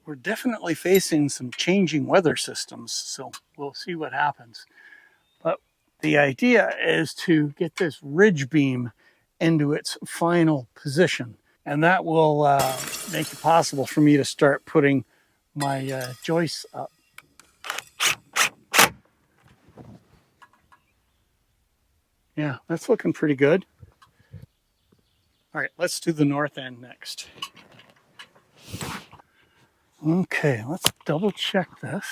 we're definitely facing some changing weather systems, so we'll see what happens. But the idea is to get this ridge beam into its final position, and that will make it possible for me to start putting my joists up. Yeah, that's looking pretty good. All right, let's do the north end next. Okay, let's double check this.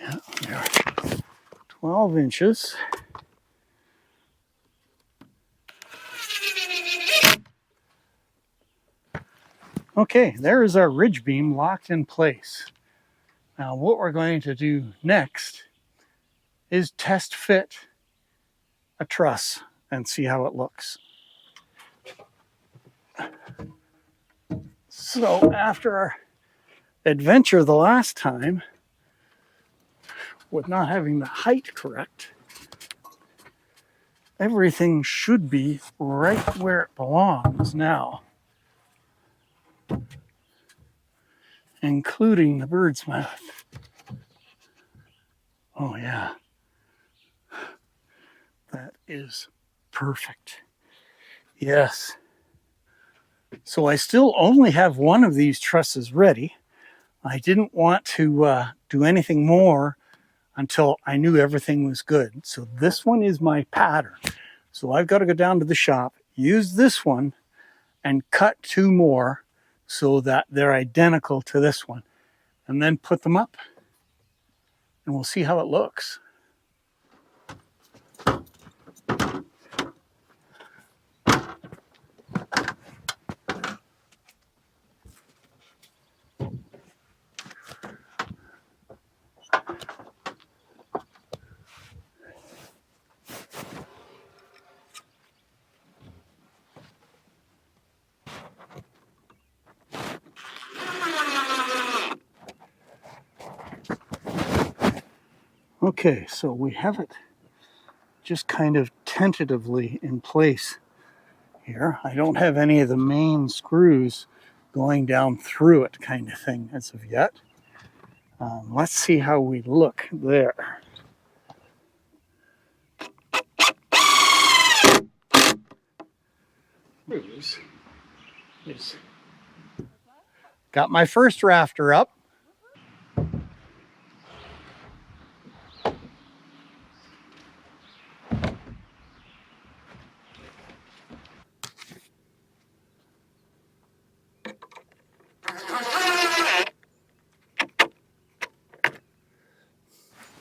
Yeah, there. 12 inches. Okay, there is our ridge beam locked in place. Now what we're going to do next is test fit a truss and see how it looks. So after our adventure the last time with not having the height correct, everything should be right where it belongs now, including the bird's mouth. Oh yeah, that is perfect. Yes. So I still only have one of these trusses ready. I didn't want to do anything more until I knew everything was good. So this one is my pattern. So I've got to go down to the shop, use this one, and cut two more so that they're identical to this one, and then put them up. And we'll see how it looks. Okay, so we have it just kind of tentatively in place here. I don't have any of the main screws going down through it kind of thing as of yet. Let's see how we look there. Got my first rafter up.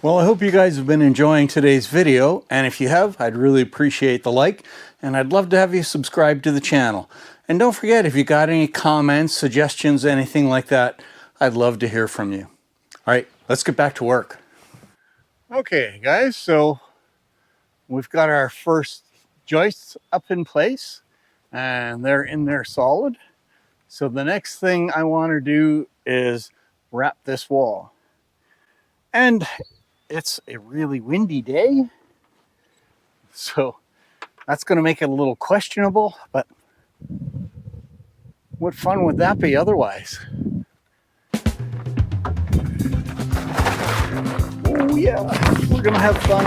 Well, I hope you guys have been enjoying today's video, and if you have, I'd really appreciate the like, and I'd love to have you subscribe to the channel. And don't forget, if you got any comments, suggestions, anything like that, I'd love to hear from you. All right, let's get back to work. Okay, guys, so we've got our first joists up in place, and they're in there solid. So the next thing I want to do is wrap this wall. And it's a really windy day, so that's going to make it a little questionable, but what fun would that be otherwise? Oh yeah, we're going to have fun.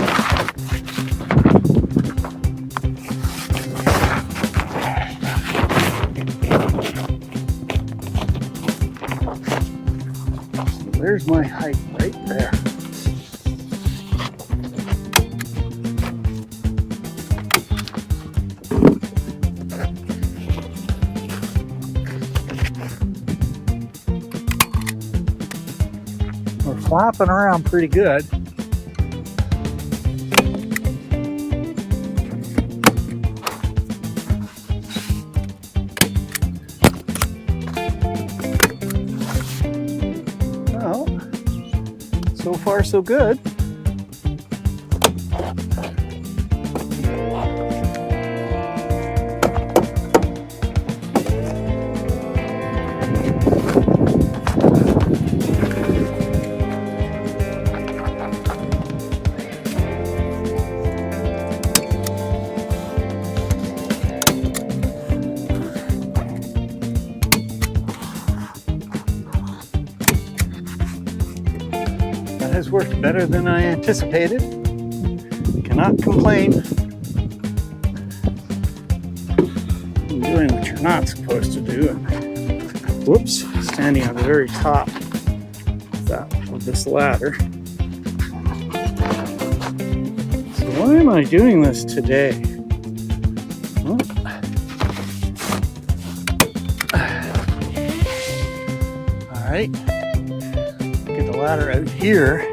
There's my height right there. We're flapping around pretty good. Well, so far so good. has worked better than I anticipated. Cannot complain. You're doing what you're not supposed to do. Whoops, standing on the very top of this ladder. So why am I doing this today? Well, all right, get the ladder out here.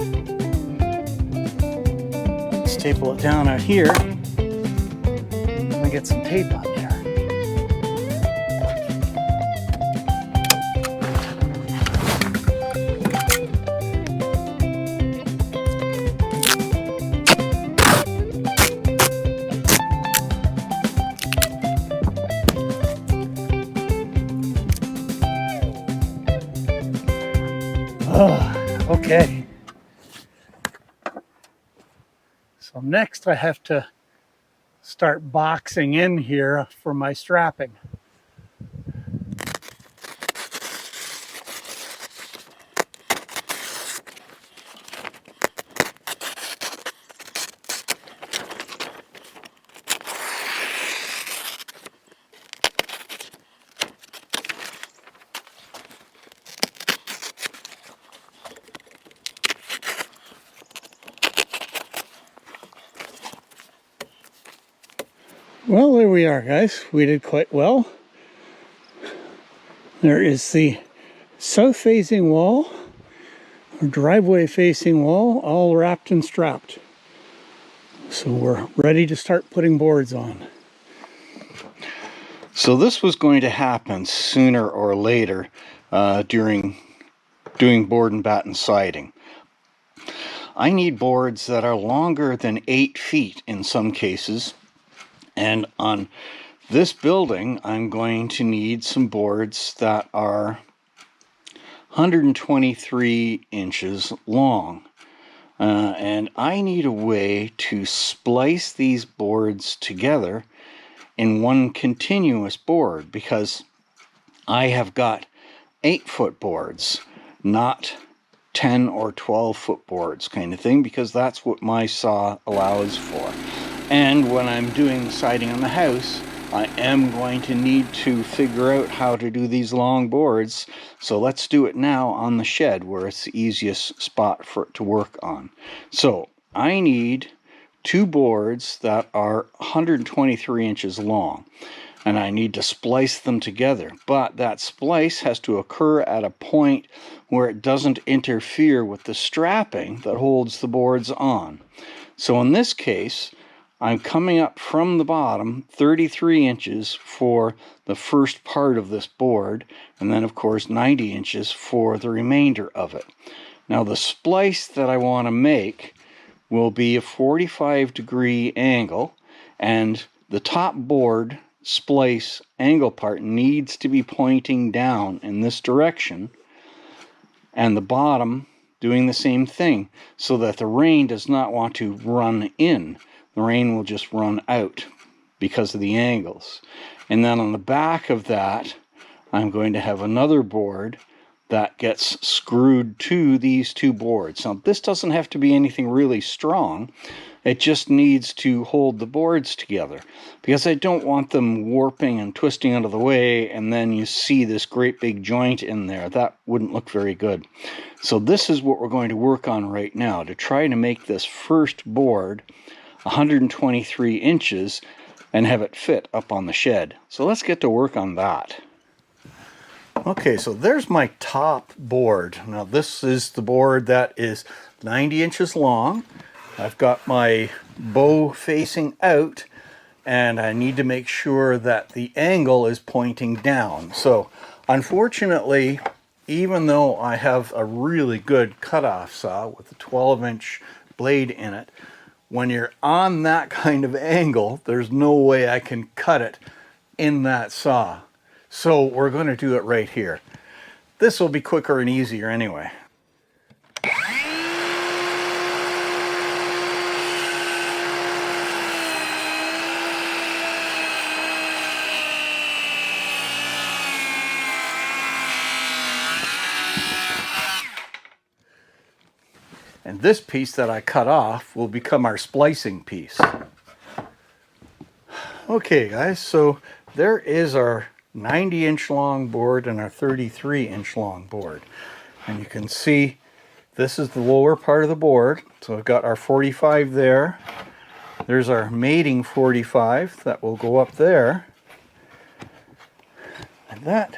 Staple it down out here. I'm gonna get some tape on there. Oh, okay. So next I have to start boxing in here for my strapping. Well, there we are, guys. We did quite well. There is the south-facing wall, or driveway-facing wall, all wrapped and strapped. So we're ready to start putting boards on. So this was going to happen sooner or later during doing board and batten siding. I need boards that are longer than 8 feet in some cases. And on this building, I'm going to need some boards that are 123 inches long. And I need a way to splice these boards together in one continuous board, because I have got 8-foot boards, not 10 or 12-foot boards kind of thing, because that's what my saw allows for. And when I'm doing the siding on the house, I am going to need to figure out how to do these long boards. So let's do it now on the shed, where it's the easiest spot for it to work on. So I need 2 boards that are 123 inches long, and I need to splice them together. But that splice has to occur at a point where it doesn't interfere with the strapping that holds the boards on. So in this case, I'm coming up from the bottom 33 inches for the first part of this board, and then of course 90 inches for the remainder of it. Now the splice that I want to make will be a 45-degree angle, and the top board splice angle part needs to be pointing down in this direction, and the bottom doing the same thing, so that the rain does not want to run in. The rain will just run out because of the angles. And then on the back of that, I'm going to have another board that gets screwed to these 2 boards. Now, this doesn't have to be anything really strong. It just needs to hold the boards together, because I don't want them warping and twisting out of the way, and then you see this great big joint in there. That wouldn't look very good. So this is what we're going to work on right now, to try to make this first board 123 inches and have it fit up on the shed. So let's get to work on that. Okay, so there's my top board. Now this is the board that is 90 inches long. I've got my bow facing out, and I need to make sure that the angle is pointing down. So unfortunately, even though I have a really good cutoff saw with a 12-inch blade in it, when you're on that kind of angle, there's no way I can cut it in that saw. So we're going to do it right here. This will be quicker and easier anyway. And this piece that I cut off will become our splicing piece. Okay guys, so there is our 90-inch long board and our 33-inch long board. And you can see this is the lower part of the board. So I've got our 45 there. There's our mating 45 that will go up there. And that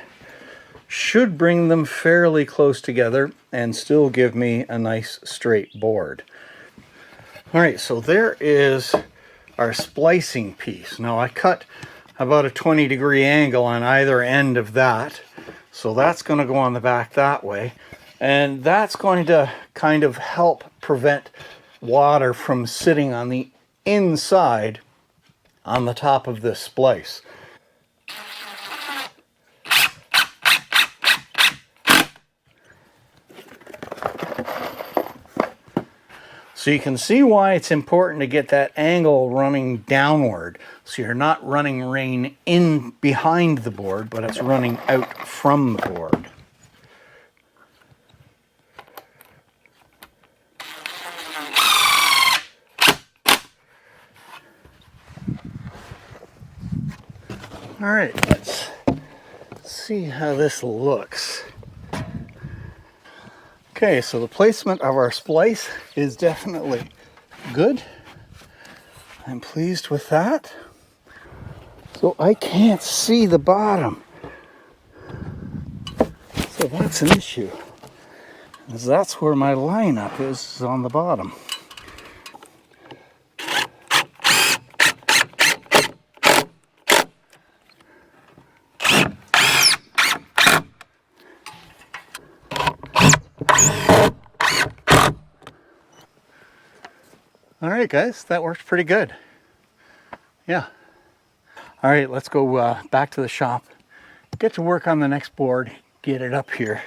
should bring them fairly close together and still give me a nice straight board. All right, so there is our splicing piece. Now I cut about a 20-degree angle on either end of that. So that's going to go on the back that way. And that's going to kind of help prevent water from sitting on the inside on the top of this splice. So you can see why it's important to get that angle running downward. So you're not running rain in behind the board, but it's running out from the board. All right, let's see how this looks. Okay, so the placement of our splice is definitely good. I'm pleased with that. So I can't see the bottom. So that's an issue. Because that's where my lineup is on the bottom. All right, guys, that worked pretty good. Yeah. All right, let's go back to the shop, get to work on the next board, get it up here.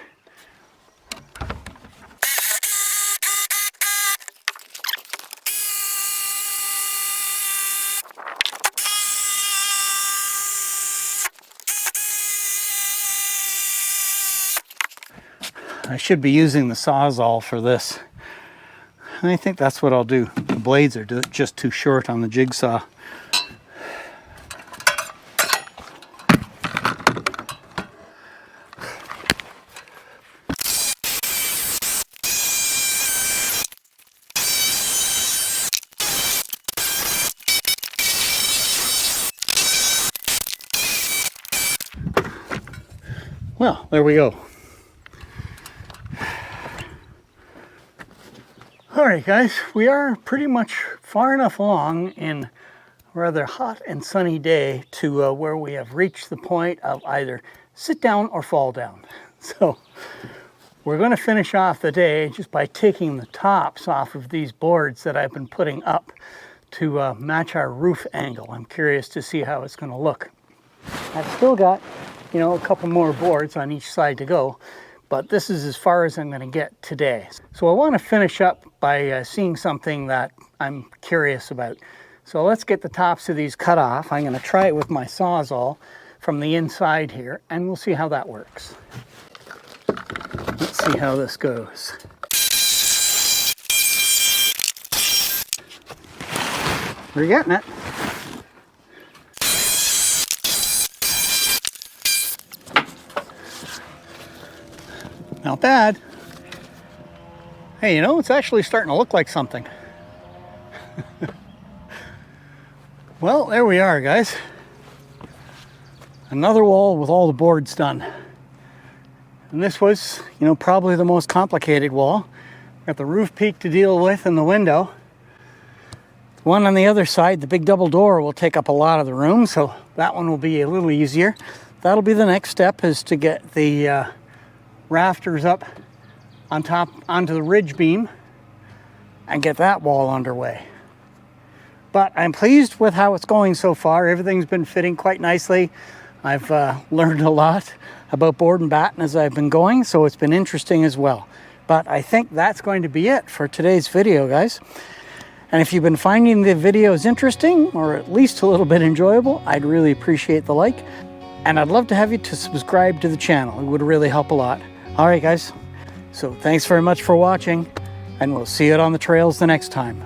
I should be using the Sawzall for this. I think that's what I'll do. The blades are just too short on the jigsaw. Well, there we go. Alright guys, we are pretty much far enough along in a rather hot and sunny day to where we have reached the point of either sit down or fall down. So we're going to finish off the day just by taking the tops off of these boards that I've been putting up to match our roof angle. I'm curious to see how it's going to look. I've still got, you know, a couple more boards on each side to go. But this is as far as I'm going to get today. So I want to finish up by seeing something that I'm curious about. So let's get the tops of these cut off. I'm going to try it with my Sawzall from the inside here, and we'll see how that works. Let's see how this goes. We're getting it. Not bad. Hey, you know, it's actually starting to look like something. Well, there we are, guys. Another wall with all the boards done. And this was, you know, probably the most complicated wall. Got the roof peak to deal with and the window. The one on the other side, the big double door, will take up a lot of the room, so that one will be a little easier. That'll be the next step, is to get the rafters up on top onto the ridge beam and get that wall underway. But I'm pleased with how it's going so far. Everything's been fitting quite nicely. I've learned a lot about board and batten as I've been going, so it's been interesting as well. But I think that's going to be it for today's video, guys. And if you've been finding the videos interesting, or at least a little bit enjoyable, I'd really appreciate the like. And I'd love to have you to subscribe to the channel. It would really help a lot. All right, guys. So thanks very much for watching. and we'll see it on the trails the next time.